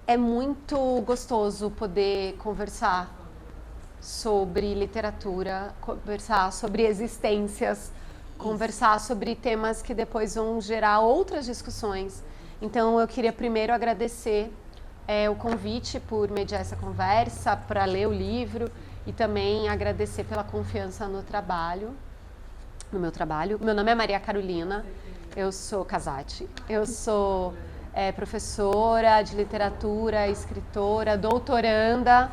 É muito gostoso poder conversar sobre literatura, conversar sobre existências, conversar sobre temas que depois vão gerar outras discussões. Então, eu queria primeiro agradecer o convite por mediar essa conversa, para ler o livro e também agradecer pela confiança no meu trabalho. Meu nome é Maria Carolina, eu sou Casati, eu sou professora de literatura, escritora, doutoranda,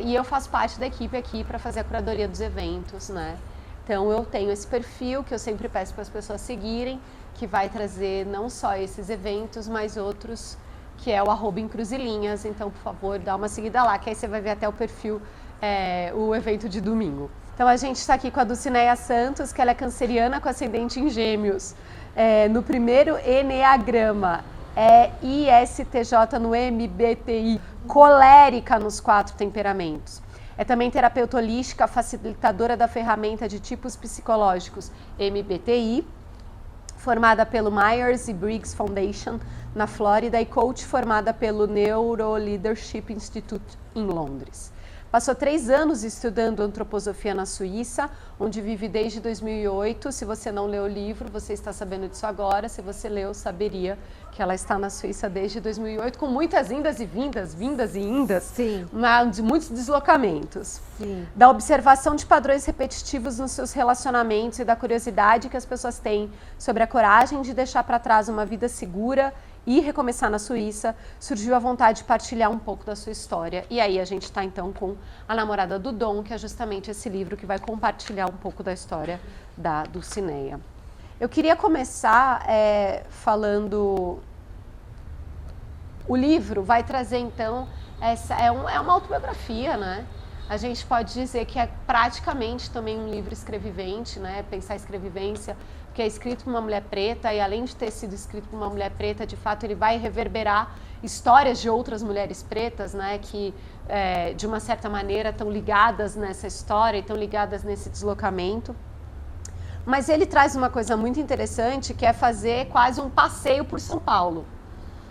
e eu faço parte da equipe aqui para fazer a curadoria dos eventos, né? Então eu tenho esse perfil que eu sempre peço para as pessoas seguirem, que vai trazer não só esses eventos, mas outros, que é o @encruzilhinhas. Então, por favor, dá uma seguida lá, que aí você vai ver até o perfil, o evento de domingo. Então a gente está aqui com a Dulcineia Santos, que ela é canceriana com ascendente em Gêmeos, no primeiro Eneagrama. ISTJ no MBTI, colérica nos 4 temperamentos. É também terapeuta holística, facilitadora da ferramenta de tipos psicológicos MBTI, formada pelo Myers e Briggs Foundation na Flórida e coach formada pelo Neuro Leadership Institute em Londres. Passou 3 anos estudando antroposofia na Suíça, onde vive desde 2008. Se você não leu o livro, você está sabendo disso agora. Se você leu, saberia que ela está na Suíça desde 2008, com muitas indas e vindas e indas, Sim. De muitos deslocamentos. Sim. Da observação de padrões repetitivos nos seus relacionamentos e da curiosidade que as pessoas têm sobre a coragem de deixar para trás uma vida segura e recomeçar na Suíça, surgiu a vontade de partilhar um pouco da sua história. E aí a gente está então com A Namorada do Dom, que é justamente esse livro que vai compartilhar um pouco da história da Dulcineia. Eu queria começar falando... O livro vai trazer então, é uma autobiografia, né? A gente pode dizer que é praticamente também um livro escrevivente, né? Pensar escrevivência, que é escrito por uma mulher preta, e além de ter sido escrito por uma mulher preta, de fato ele vai reverberar histórias de outras mulheres pretas, né, que de uma certa maneira estão ligadas nessa história, estão ligadas nesse deslocamento. Mas ele traz uma coisa muito interessante, que é fazer quase um passeio por São Paulo.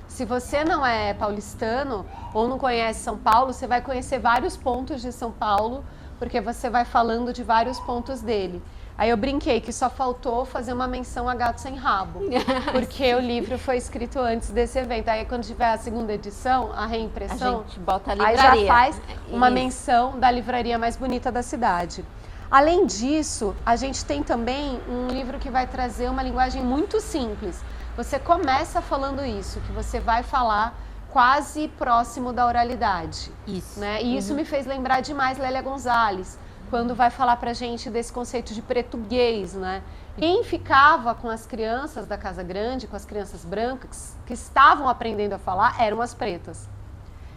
Se você não é paulistano ou não conhece São Paulo, você vai conhecer vários pontos de São Paulo, porque você vai falando de vários pontos dele. Aí eu brinquei que só faltou fazer uma menção a Gato Sem Rabo, porque o livro foi escrito antes desse evento. Aí quando tiver a segunda edição, a reimpressão, a gente bota a livraria. Aí já faz uma menção da livraria mais bonita da cidade. Além disso, a gente tem também um livro que vai trazer uma linguagem muito simples. Você começa falando isso, que você vai falar quase próximo da oralidade. Isso. Né? E isso me fez lembrar demais Lélia Gonzalez, quando vai falar pra gente desse conceito de português, né? Quem ficava com as crianças da Casa Grande, com as crianças brancas, que estavam aprendendo a falar, eram as pretas.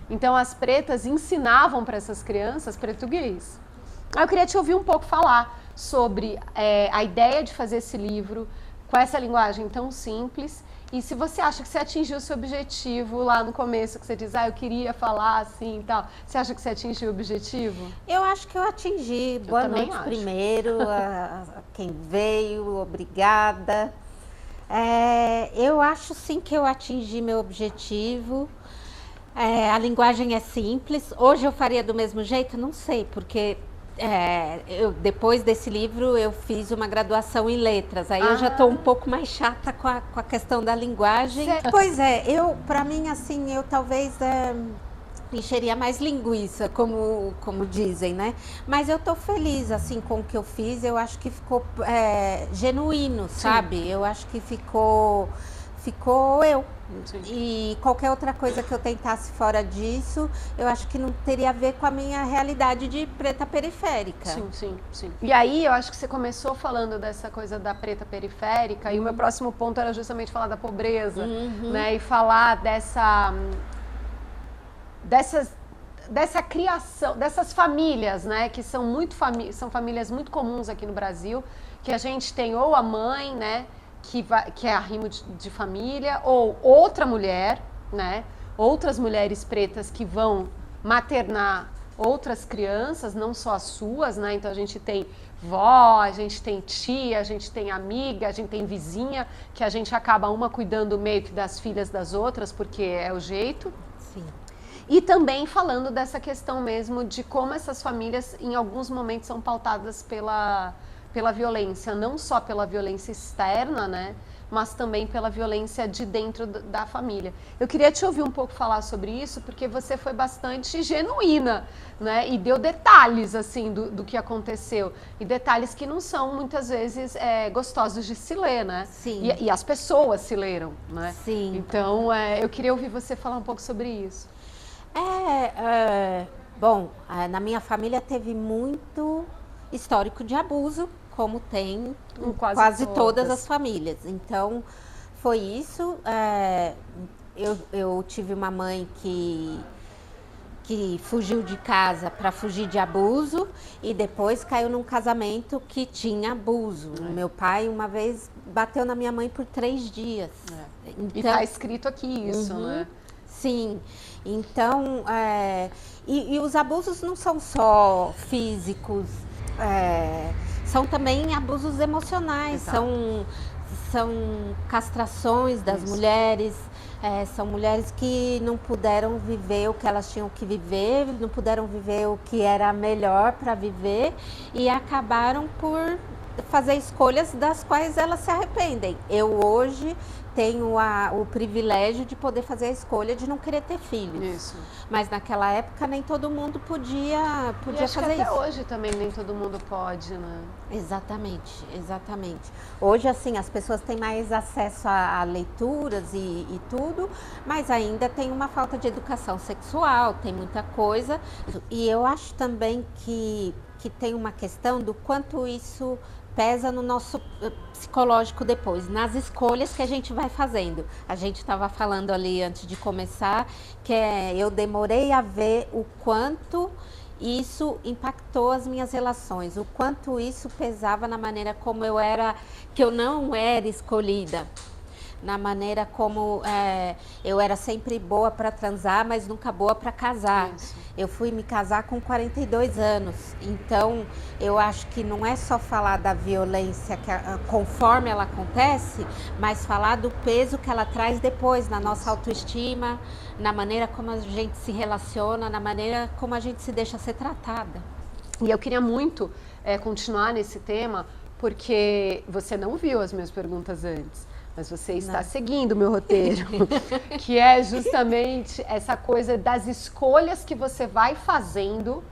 Então, as pretas ensinavam para essas crianças português. Eu queria te ouvir um pouco falar sobre a ideia de fazer esse livro com essa linguagem tão simples. E se você acha que você atingiu o seu objetivo lá no começo, que você diz, eu queria falar assim e tal, você acha que você atingiu o objetivo? Eu acho que eu atingi. Boa noite primeiro, a quem veio, obrigada. Eu acho sim que eu atingi meu objetivo. A linguagem é simples. Hoje eu faria do mesmo jeito? Não sei, porque... depois desse livro eu fiz uma graduação em letras, aí eu já estou um pouco mais chata com a questão da linguagem. Pois para mim assim, eu talvez encheria mais linguiça, como dizem, né? Mas eu estou feliz assim com o que eu fiz, eu acho que ficou genuíno, sabe? Sim. Eu acho que ficou eu. Sim. E qualquer outra coisa que eu tentasse fora disso, eu acho que não teria a ver com a minha realidade de preta periférica. Sim. E aí, eu acho que você começou falando dessa coisa da preta periférica, e o meu próximo ponto era justamente falar da pobreza, né? E falar dessa criação, dessas famílias, né? Que são famílias muito comuns aqui no Brasil, que a gente tem ou a mãe, né? Que é arrimo de família, ou outra mulher, né? Outras mulheres pretas que vão maternar outras crianças, não só as suas, né? Então a gente tem vó, a gente tem tia, a gente tem amiga, a gente tem vizinha, que a gente acaba uma cuidando meio que das filhas das outras, porque é o jeito. Sim. E também falando dessa questão mesmo de como essas famílias, em alguns momentos, são pautadas pela violência, não só pela violência externa, né? Mas também pela violência de dentro da família. Eu queria te ouvir um pouco falar sobre isso, porque você foi bastante genuína, né? E deu detalhes, assim, do que aconteceu. E detalhes que não são, muitas vezes, gostosos de se ler, né? Sim. E as pessoas se leram, né? Sim. Então, eu queria ouvir você falar um pouco sobre isso. Bom, na minha família teve muito histórico de abuso, como tem em quase todas as famílias. Então, foi isso. Eu tive uma mãe que fugiu de casa para fugir de abuso e depois caiu num casamento que tinha abuso. Meu pai, uma vez, bateu na minha mãe por 3 dias. Então, e está escrito aqui isso, né? Sim. Então, e os abusos não são só físicos, são também abusos emocionais, são castrações das mulheres, são mulheres que não puderam viver o que elas tinham que viver, não puderam viver o que era melhor para viver e acabaram por fazer escolhas das quais elas se arrependem. Eu hoje tenho o privilégio de poder fazer a escolha de não querer ter filhos. Isso. Mas naquela época nem todo mundo podia fazer isso. Até hoje também nem todo mundo pode, né? Exatamente. Hoje, assim, as pessoas têm mais acesso a leituras e tudo, mas ainda tem uma falta de educação sexual, tem muita coisa. E eu acho também que tem uma questão do quanto isso pesa no nosso psicológico depois, nas escolhas que a gente vai fazendo. A gente estava falando ali antes de começar, que eu demorei a ver o quanto isso impactou as minhas relações, o quanto isso pesava na maneira como que eu não era escolhida. Na maneira como eu era sempre boa para transar, mas nunca boa para casar. Isso. Eu fui me casar com 42 anos. Então, eu acho que não é só falar da violência conforme ela acontece, mas falar do peso que ela traz depois na nossa autoestima, na maneira como a gente se relaciona, na maneira como a gente se deixa ser tratada. E eu queria muito continuar nesse tema, porque você não viu as minhas perguntas antes. Mas você está seguindo o meu roteiro, que é justamente essa coisa das escolhas que você vai fazendo,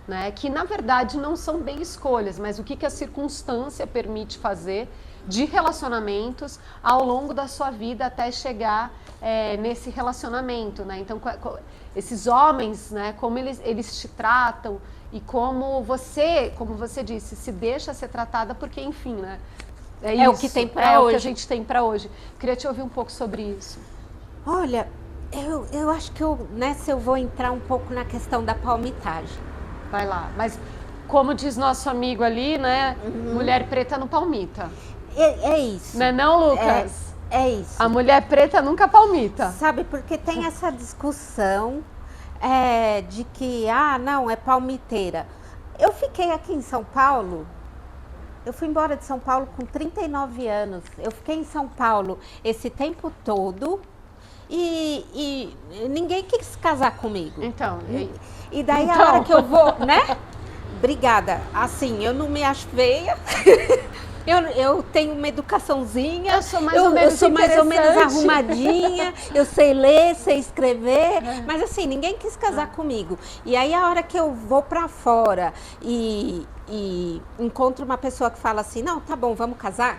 né? Que na verdade não são bem escolhas, mas o que a circunstância permite fazer de relacionamentos ao longo da sua vida até chegar nesse relacionamento, né? Então, esses homens, né? Como eles te tratam e como você disse, se deixa ser tratada, porque enfim, né? É o que tem para hoje. O que a gente tem para hoje. Queria te ouvir um pouco sobre isso. Olha, eu acho que nessa eu vou entrar um pouco na questão da palmitagem. Vai lá. Mas, como diz nosso amigo ali, né? Mulher preta não palmita. É isso. Não é não, Lucas? É isso. A mulher preta nunca palmita. Sabe, porque tem essa discussão de que, não, é palmiteira. Eu fiquei aqui em São Paulo. Eu fui embora de São Paulo com 39 anos. Eu fiquei em São Paulo esse tempo todo e ninguém quis casar comigo. Então. E daí a hora que eu vou, né? Obrigada. Assim, eu não me acho feia. Eu tenho uma educaçãozinha. Eu sou mais ou menos arrumadinha. Eu sei ler, sei escrever. Mas assim, ninguém quis casar comigo. E aí a hora que eu vou pra fora e encontro uma pessoa que fala assim, não, tá bom, vamos casar.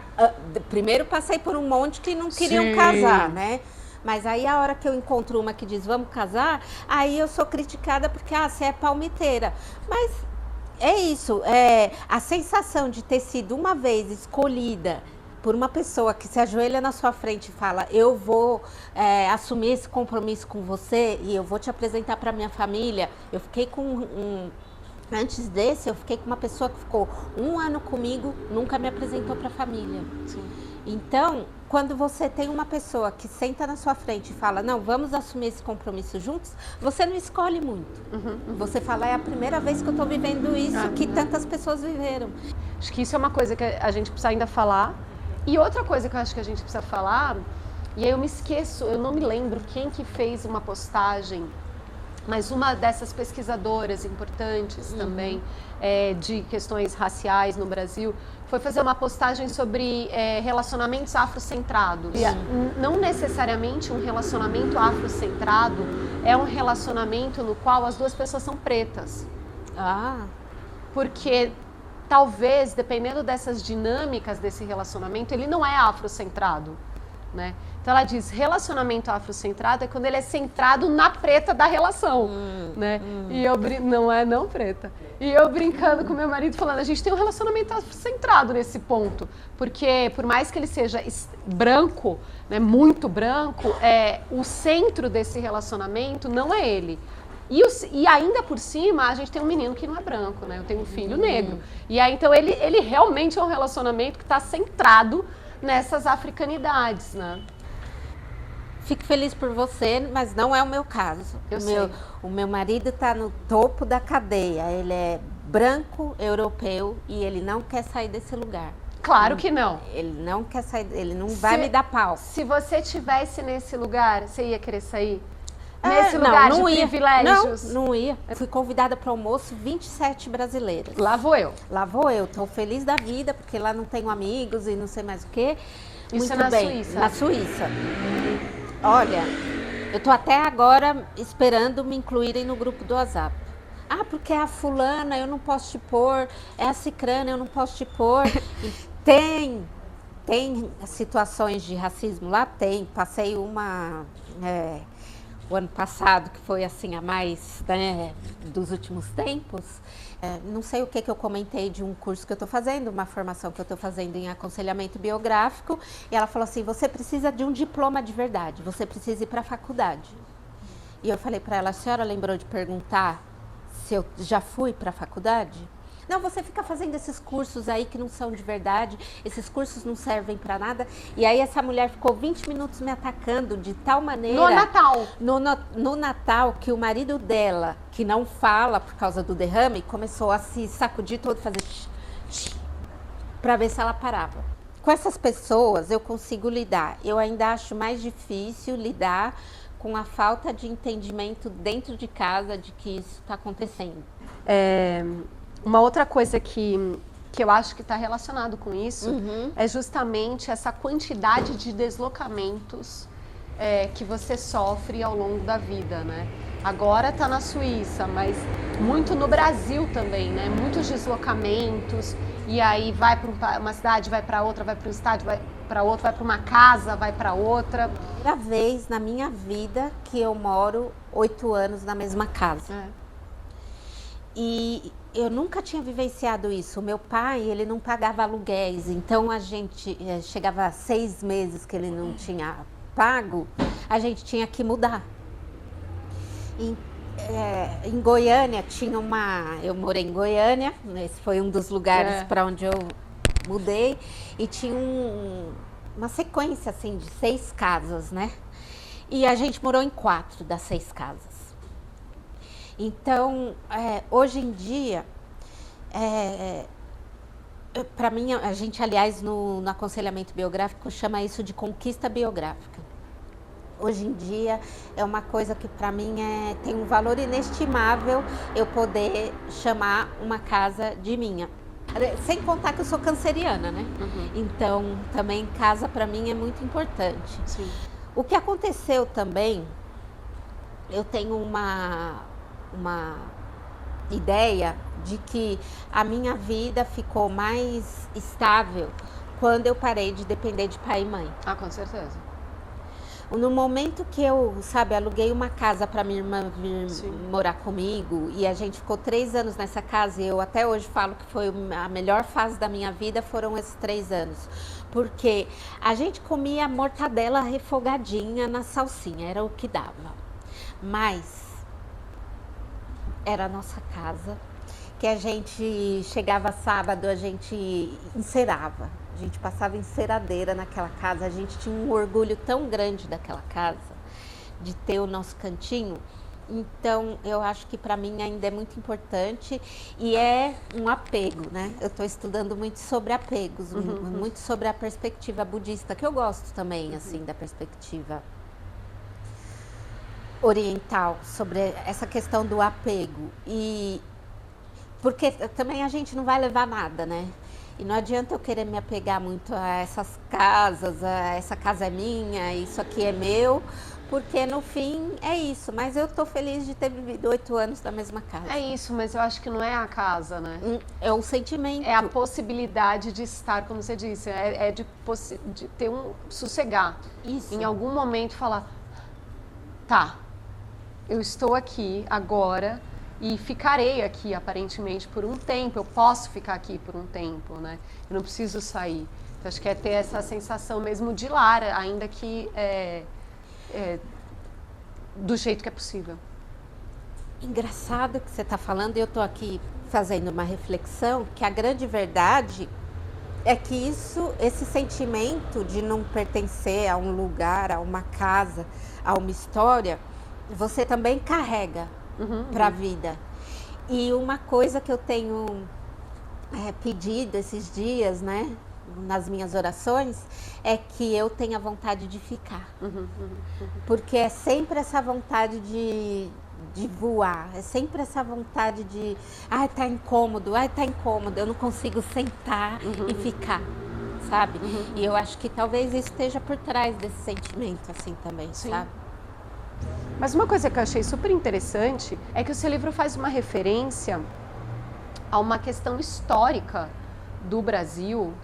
Primeiro passei por um monte que não queriam casar, né? Mas aí a hora que eu encontro uma que diz, vamos casar, aí eu sou criticada porque, você é palmiteira. Mas é isso, a sensação de ter sido uma vez escolhida por uma pessoa que se ajoelha na sua frente e fala, eu vou assumir esse compromisso com você e eu vou te apresentar para minha família. Eu fiquei antes desse, eu fiquei com uma pessoa que ficou 1 ano comigo, nunca me apresentou para a família. Sim. Então, quando você tem uma pessoa que senta na sua frente e fala, não, vamos assumir esse compromisso juntos, você não escolhe muito. Você fala, é a primeira vez que eu estou vivendo isso que tantas pessoas viveram. Acho que isso é uma coisa que a gente precisa ainda falar. E outra coisa que eu acho que a gente precisa falar, e aí eu me esqueço, eu não me lembro quem que fez uma postagem mas uma dessas pesquisadoras importantes também de questões raciais no Brasil foi fazer uma postagem sobre relacionamentos afrocentrados. Não necessariamente um relacionamento afrocentrado é um relacionamento no qual as duas pessoas são pretas. Porque talvez, dependendo dessas dinâmicas desse relacionamento, ele não é afrocentrado, né? Então ela diz, relacionamento afrocentrado é quando ele é centrado na preta da relação, né? E eu não preta. E eu brincando com meu marido falando, a gente tem um relacionamento afrocentrado nesse ponto, porque por mais que ele seja branco, né, muito branco, o centro desse relacionamento não é ele. E ainda por cima, a gente tem um menino que não é branco, né? Eu tenho um filho negro. E aí, então, ele realmente é um relacionamento que está centrado nessas africanidades, né? Fico feliz por você, mas não é o meu caso. O meu marido está no topo da cadeia. Ele é branco, europeu e ele não quer sair desse lugar. Claro que não. Ele não quer sair, ele não vai me dar pau. Se você estivesse nesse lugar, você ia querer sair? Nesse lugar de privilégios? Não ia. Eu fui convidada para o almoço 27 brasileiras. Lá vou eu. Lá vou eu. Estou feliz da vida, porque lá não tenho amigos e não sei mais o quê. Isso é na Suíça? Na Suíça. Olha, eu estou até agora esperando me incluírem no grupo do WhatsApp. Porque é a fulana, eu não posso te pôr. É a cicrana, eu não posso te pôr. Tem situações de racismo lá? Tem. Passei uma... o ano passado, que foi assim a mais, né, dos últimos tempos, não sei o que eu comentei de um curso que eu estou fazendo, uma formação que eu estou fazendo em aconselhamento biográfico, e ela falou assim, você precisa de um diploma de verdade, você precisa ir para a faculdade. E eu falei para ela, a senhora lembrou de perguntar se eu já fui para a faculdade? Não, você fica fazendo esses cursos aí que não são de verdade, esses cursos não servem para nada. E aí essa mulher ficou 20 minutos me atacando de tal maneira... No Natal? No Natal, que o marido dela, que não fala por causa do derrame, começou a se sacudir todo, fazer... para ver se ela parava. Com essas pessoas eu consigo lidar. Eu ainda acho mais difícil lidar com a falta de entendimento dentro de casa de que isso está acontecendo. Uma outra coisa que eu acho que está relacionado com isso é justamente essa quantidade de deslocamentos que você sofre ao longo da vida, né? Agora está na Suíça, mas muito no Brasil também, né? Muitos deslocamentos, e aí vai para uma cidade, vai para outra, vai para um estádio, vai para outro, vai para uma casa, vai para outra. Primeira vez na minha vida que eu moro 8 anos na mesma casa. E eu nunca tinha vivenciado isso. O meu pai, ele não pagava aluguéis, então a gente chegava a 6 meses que ele não tinha pago, a gente tinha que mudar. Em Goiânia tinha eu morei em Goiânia, esse foi um dos lugares para onde eu mudei, e tinha uma sequência assim de 6 casas, né? E a gente morou em 4 das 6 casas. Então, hoje em dia, para mim, a gente, aliás, no aconselhamento biográfico, chama isso de conquista biográfica. Hoje em dia, é uma coisa que para mim tem um valor inestimável eu poder chamar uma casa de minha. Sem contar que eu sou canceriana, né? Então, também casa para mim é muito importante. Sim. O que aconteceu também, eu tenho uma ideia de que a minha vida ficou mais estável quando eu parei de depender de pai e mãe. Com certeza. No momento que eu, aluguei uma casa para minha irmã vir morar comigo, e a gente ficou 3 anos nessa casa, e eu até hoje falo que foi a melhor fase da minha vida, foram esses 3 anos. Porque a gente comia mortadela refogadinha na salsinha, era o que dava. Mas era a nossa casa, que a gente chegava sábado, a gente encerava, a gente passava enceradeira naquela casa, a gente tinha um orgulho tão grande daquela casa, de ter o nosso cantinho. Então, eu acho que para mim ainda é muito importante e é um apego, né? Eu estou estudando muito sobre apegos, muito sobre a perspectiva budista, que eu gosto também, assim, da perspectiva oriental sobre essa questão do apego. E porque também a gente não vai levar nada, né? E não adianta eu querer me apegar muito a essas casas, essa casa é minha, isso aqui é meu, porque no fim é isso. Mas eu tô feliz de ter vivido 8 anos na mesma casa. É isso, mas eu acho que não é a casa, né? É o sentimento. É a possibilidade de estar, como você disse, de ter um sossegar. Isso. Em algum momento falar, tá, eu estou aqui agora e ficarei aqui aparentemente por um tempo, eu posso ficar aqui por um tempo, né? Eu não preciso sair. Então, acho que é ter essa sensação mesmo de lar, ainda que do jeito que é possível. Engraçado que você está falando, e eu estou aqui fazendo uma reflexão, que a grande verdade é que esse sentimento de não pertencer a um lugar, a uma casa, a uma história, você também carrega para a vida. E uma coisa que eu tenho pedido esses dias, né, nas minhas orações, é que eu tenha vontade de ficar. Porque é sempre essa vontade de voar, é sempre essa vontade de, tá incômodo, eu não consigo sentar e ficar, sabe? E eu acho que talvez isso esteja por trás desse sentimento assim também, Sim. sabe? Mas uma coisa que eu achei super interessante é que o seu livro faz uma referência a uma questão histórica do Brasil,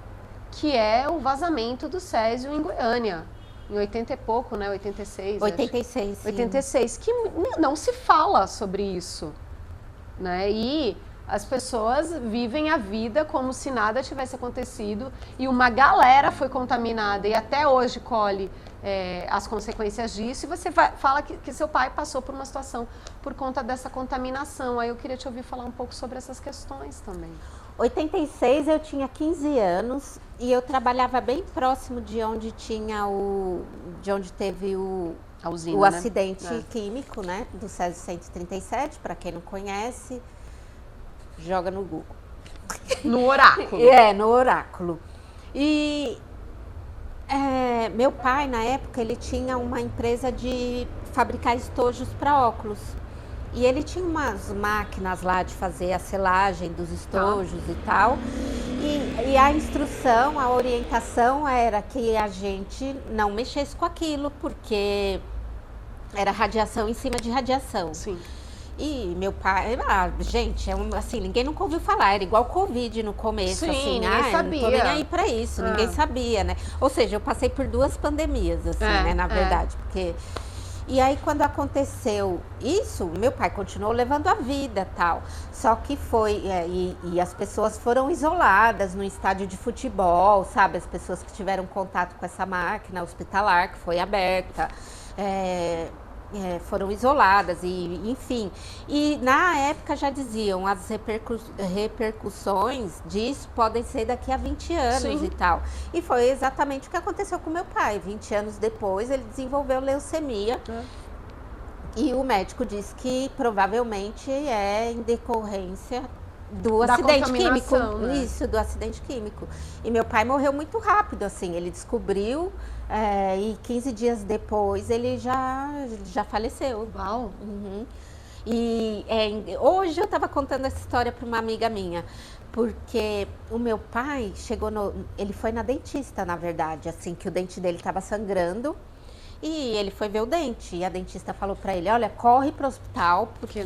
que é o vazamento do Césio em Goiânia, em 80 e pouco, né? 86. 86, acho. sim. 86, que não se fala sobre isso, né? E as pessoas vivem a vida como se nada tivesse acontecido e uma galera foi contaminada e até hoje colhe as consequências disso, e você fala que seu pai passou por uma situação por conta dessa contaminação. Aí eu queria te ouvir falar um pouco sobre essas questões também. 86 eu tinha 15 anos e eu trabalhava bem próximo de onde teve A usina, o né? acidente químico, né, do Césio 137, para quem não conhece, joga no Google. No oráculo. No oráculo. E meu pai, na época, ele tinha uma empresa de fabricar estojos para óculos. E ele tinha umas máquinas lá de fazer a selagem dos estojos e tal. E a instrução, a orientação era que a gente não mexesse com aquilo, porque era radiação em cima de radiação. Sim. E meu pai, gente, assim, ninguém nunca ouviu falar, era igual Covid no começo, Sim, assim, ninguém sabia. Não tô nem aí pra isso, ninguém sabia, né? Ou seja, eu passei por 2 pandemias, assim, né, na verdade, porque... E aí, quando aconteceu isso, meu pai continuou levando a vida, tal, só que foi, e as pessoas foram isoladas no estádio de futebol, sabe, as pessoas que tiveram contato com essa máquina hospitalar, que foi aberta, foram isoladas, e enfim. E na época já diziam, as repercussões disso podem ser daqui a 20 anos. Sim. E tal. E foi exatamente o que aconteceu com meu pai. 20 anos depois, ele desenvolveu leucemia. E o médico disse que provavelmente é em decorrência do acidente químico. Né? Isso, do acidente químico. E meu pai morreu muito rápido, assim, ele descobriu e 15 dias depois ele já faleceu. Uau! E hoje eu estava contando essa história para uma amiga minha, porque o meu pai ele foi na dentista, na verdade, assim, que o dente dele estava sangrando. E ele foi ver o dente, e a dentista falou para ele, olha, corre para o hospital, porque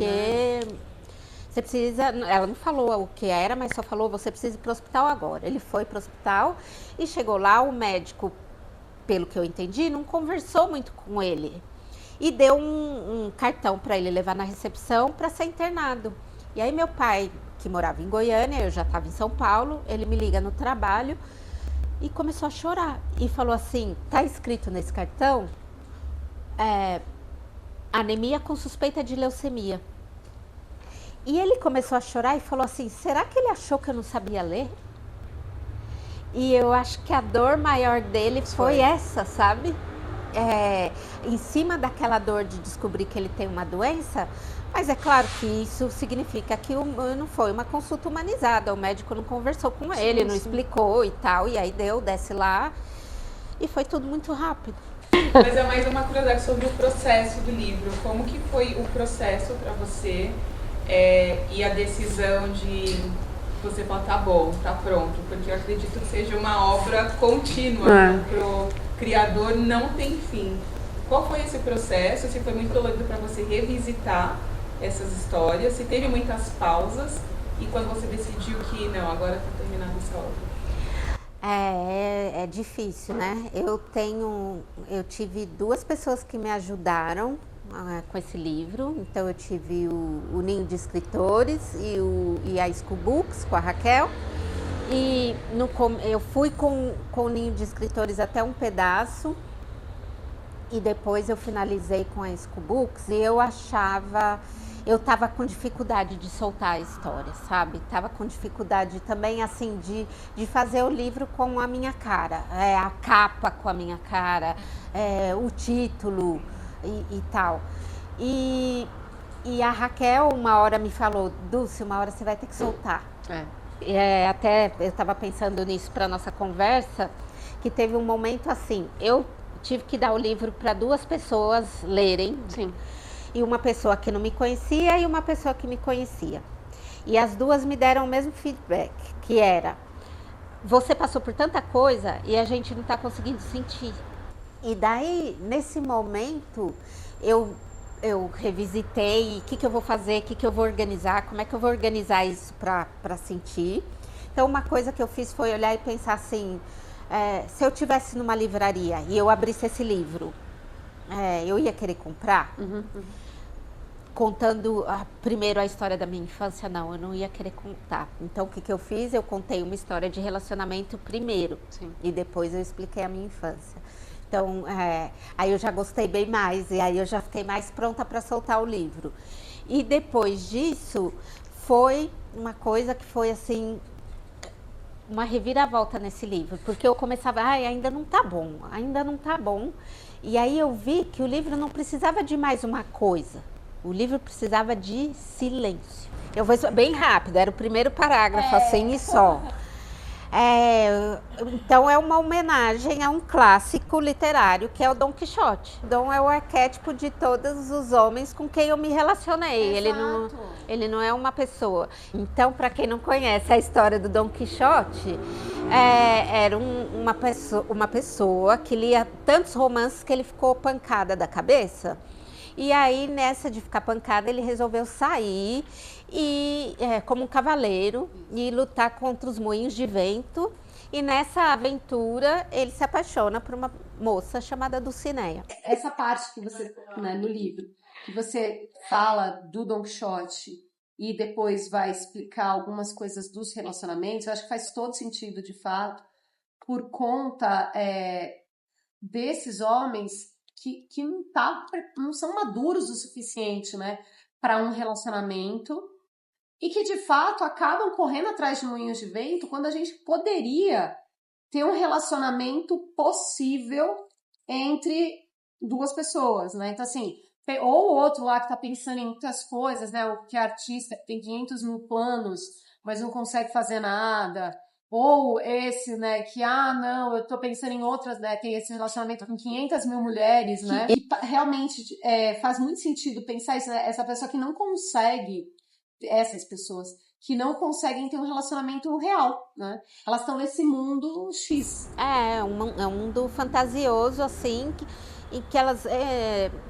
você precisa... Ela não falou o que era, mas só falou, você precisa ir para o hospital agora. Ele foi para o hospital e chegou lá, o médico, pelo que eu entendi, não conversou muito com ele. E deu um cartão para ele levar na recepção para ser internado. E aí meu pai, que morava em Goiânia, eu já estava em São Paulo, ele me liga no trabalho e começou a chorar. E falou assim, tá escrito nesse cartão... anemia com suspeita de leucemia. E ele começou a chorar e falou assim, será que ele achou que eu não sabia ler? E eu acho que a dor maior dele foi essa, sabe? Em cima daquela dor de descobrir que ele tem uma doença, mas é claro que isso significa que não foi uma consulta humanizada, o médico não conversou com ele, não explicou e tal, e aí desce lá, e foi tudo muito rápido. Mas é mais uma curiosidade sobre o processo do livro. Como que foi o processo para você e a decisão de você falar, tá bom, tá pronto? Porque eu acredito que seja uma obra contínua, pro criador não tem fim. Qual foi esse processo? Se foi muito dolorido para você revisitar essas histórias? Se teve muitas pausas? E quando você decidiu que, não, agora está terminada essa obra? É difícil, né? Eu tive 2 pessoas que me ajudaram com esse livro. Então eu tive o Ninho de Escritores e a School Books com a Raquel. E eu fui com o Ninho de Escritores até um pedaço e depois eu finalizei com a School Books e eu tava com dificuldade de soltar a história, sabe? Tava com dificuldade também, assim, de fazer o livro com a minha cara, a capa com a minha cara, o título e tal. E a Raquel uma hora me falou, Dulce, uma hora você vai ter que soltar. Até eu tava pensando nisso para nossa conversa, que teve um momento assim, eu tive que dar o livro para 2 pessoas lerem. Sim. E uma pessoa que não me conhecia e uma pessoa que me conhecia. E as 2 me deram o mesmo feedback, que era, você passou por tanta coisa e a gente não está conseguindo sentir. E daí, nesse momento, eu revisitei o que eu vou fazer, o que eu vou organizar, como é que eu vou organizar isso para sentir. Então, uma coisa que eu fiz foi olhar e pensar assim, se eu tivesse numa livraria e eu abrisse esse livro, eu ia querer comprar? Contando primeiro a história da minha infância, não, eu não ia querer contar. Então, o que eu fiz? Eu contei uma história de relacionamento primeiro. Sim. E depois eu expliquei a minha infância. Então, aí eu já gostei bem mais, e aí eu já fiquei mais pronta para soltar o livro. E depois disso, foi uma coisa que foi assim, uma reviravolta nesse livro, porque eu começava, ainda não tá bom, ainda não tá bom. E aí eu vi que o livro não precisava de mais uma coisa, o livro precisava de silêncio. Eu vou bem rápido, era o primeiro parágrafo, assim, e só. Então é uma homenagem a um clássico literário que é o Dom Quixote. Dom é o arquétipo de todos os homens com quem eu me relacionei. Ele não é uma pessoa. Então, para quem não conhece a história do Dom Quixote, era uma pessoa que lia tantos romances que ele ficou pancada da cabeça. E aí, nessa de ficar pancada, ele resolveu sair como um cavaleiro e lutar contra os moinhos de vento. E nessa aventura, ele se apaixona por uma moça chamada Dulcinea. Essa parte que você, no livro, que você fala do Don Quixote e depois vai explicar algumas coisas dos relacionamentos, eu acho que faz todo sentido, de fato, por conta desses homens que não são maduros o suficiente, né, para um relacionamento e que de fato acabam correndo atrás de moinhos de vento quando a gente poderia ter um relacionamento possível entre 2 pessoas, né? Então assim, ou o outro lá que tá pensando em muitas coisas, né, o que é artista, tem 500 mil planos, mas não consegue fazer nada. Ou esse, né, que, não, eu tô pensando em outras, né, tem esse relacionamento com 500 mil mulheres, né, e realmente faz muito sentido pensar isso, né, essa pessoa que não consegue, essas pessoas que não conseguem ter um relacionamento real, né, elas estão nesse mundo X. É um mundo fantasioso, assim, em que elas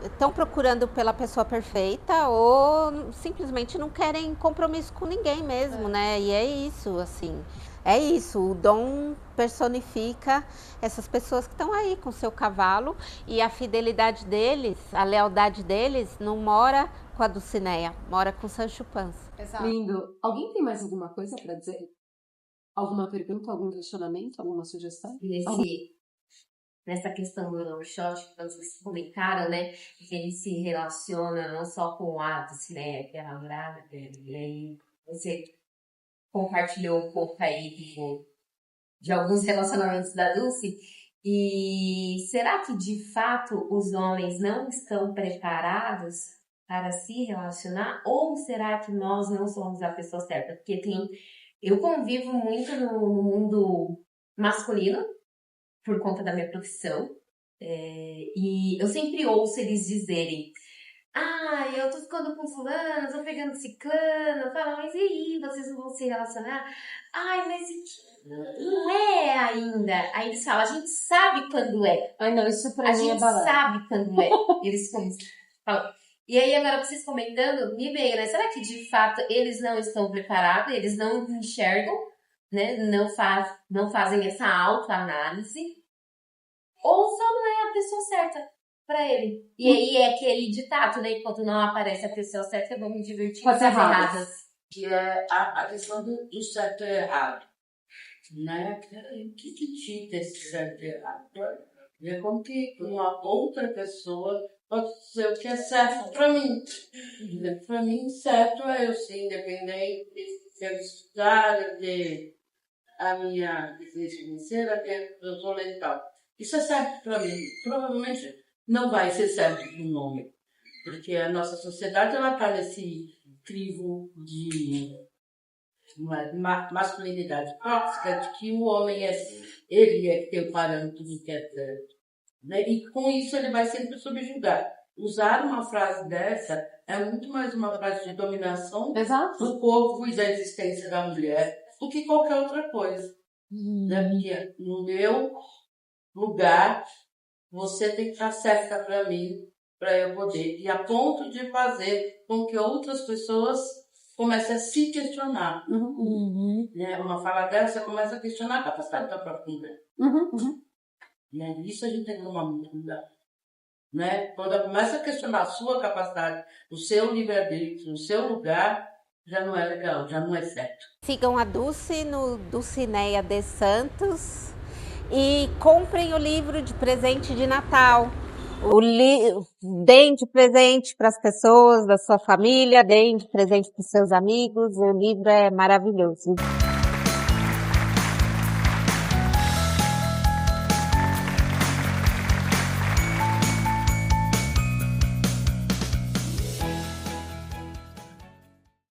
estão procurando pela pessoa perfeita ou simplesmente não querem compromisso com ninguém mesmo, né? E é isso, assim. É isso, o Dom personifica essas pessoas que estão aí com seu cavalo e a fidelidade deles, a lealdade deles não mora com a Dulcinea, mora com Sancho Panza. Exato. Lindo. Alguém tem mais alguma coisa para dizer? Alguma pergunta, algum questionamento, alguma sugestão? Nessa questão do Don Quixote, que vocês comentaram, né, que ele se relaciona não só com o Atos, né, que é a namorada dele, e aí você compartilhou um pouco aí de alguns relacionamentos da Dulce, e será que de fato os homens não estão preparados para se relacionar, ou será que nós não somos a pessoa certa? Porque eu convivo muito no mundo masculino, por conta da minha profissão, E eu sempre ouço eles dizerem: eu tô ficando com fulano, tô pegando ciclano. Fala, mas e aí, vocês não vão se relacionar? Mas não é ainda. Aí eles falam, a gente sabe quando é. Ai, não, isso pra A mim é gente balela. sabe quando é. Eles falam. E aí agora vocês comentando, me veio, né? Será que de fato eles não estão preparados, eles não enxergam, né? Não fazem essa autoanálise? Ou só não é a pessoa certa pra ele? E aí é aquele ditado, né? Enquanto não aparece a pessoa certa, eu vou me divertir com as erradas. Que é a questão do certo e errado, né? O que dita esse certo e errado? É como que uma outra pessoa pode dizer o que é certo para mim. Para mim, certo é eu ser independente, eu estudar, ter a minha existência financeira, ter eu sou legal. Isso é certo para mim. Provavelmente não vai ser certo para um homem, porque a nossa sociedade ela está nesse crivo de masculinidade tóxica, de que o homem ele é que tem o parâmetro do que é certo, né? E com isso ele vai sempre subjugar. Usar uma frase dessa é muito mais uma frase de dominação do corpo e da existência da mulher do que qualquer outra coisa. Né? Porque no meu lugar, você tem que estar certa para mim, para eu poder. E a ponto de fazer com que outras pessoas comecem a se questionar. Né? Uma fala dessa começa a questionar a capacidade da própria mulher. Né? Isso a gente tem que tomar muito cuidado. Né? Quando ela começa a questionar a sua capacidade, o seu livre-arbítrio, o seu lugar, já não é legal, já não é certo. Sigam a Dulce no Dulcineia de Santos e comprem o livro de presente de Natal. Deem de presente para as pessoas da sua família, deem de presente para os seus amigos. O livro é maravilhoso.